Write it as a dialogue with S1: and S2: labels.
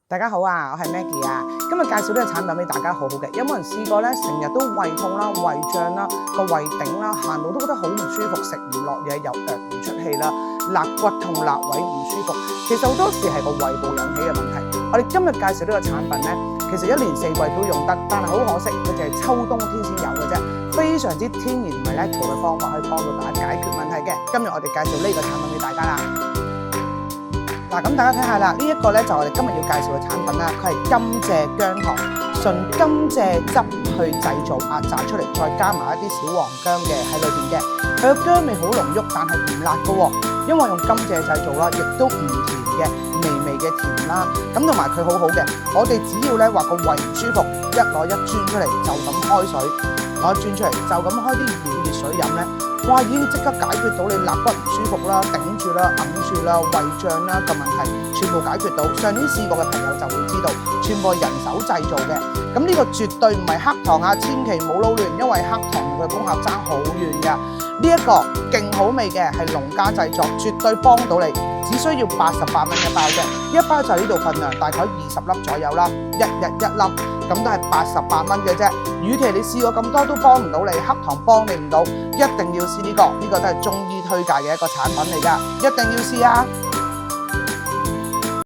S1: 大家好啊，我係 Maggie 啊，今日介紹呢個產品俾大家好好嘅。有冇人試過咧？成日都胃痛啦、胃脹啦、個胃頂啦，行路都覺得好唔舒服，食唔落嘢又唔出氣啦，肋骨痛、肋位唔舒服。其實好多時係個胃部引起嘅問題。我哋今日介紹呢個產品咧，其實一年四季都用得，但係好可惜，佢就係秋冬天先有嘅啫。非常之天然唔係natural嘅方法，可以幫到大家解決問題嘅。今日我哋介紹呢個產品俾大家啦。嗱，咁大家睇下啦，呢一個咧就我哋今日要介紹嘅產品啦，佢係甘蔗薑糖，純甘蔗汁去製造壓榨出嚟，再加埋一啲小黃薑嘅喺裏邊嘅。佢嘅薑味好濃郁，但係唔辣嘅喎，因為用甘蔗製造啦，亦都唔甜嘅，微微嘅甜啦。咁同埋佢好好嘅，我哋只要咧話個胃唔舒服，攞一樽出嚟就咁開水，攞一樽出嚟就咁開啲熱水飲咧。哇！已經即刻解決到你肋骨唔舒服啦、頂住啦、揞住啦、胃脹啦嘅問題，全部解決到。上年試過嘅朋友就會知道，全部係人手製造嘅。咁呢個絕對唔係黑糖啊，千祈唔好撈亂，因為黑糖嘅功效爭好遠㗎。呢一個勁好味嘅係農家製作，絕對幫到你。只需要88蚊一包啫，一包就係呢度份量，大概20粒左右啦，一日一粒，咁都係88蚊嘅啫。與其你試過咁多都幫唔到你，黑糖幫你唔到，一定要試呢個，呢個都係中醫推介嘅一個產品嚟㗎，一定要試啊！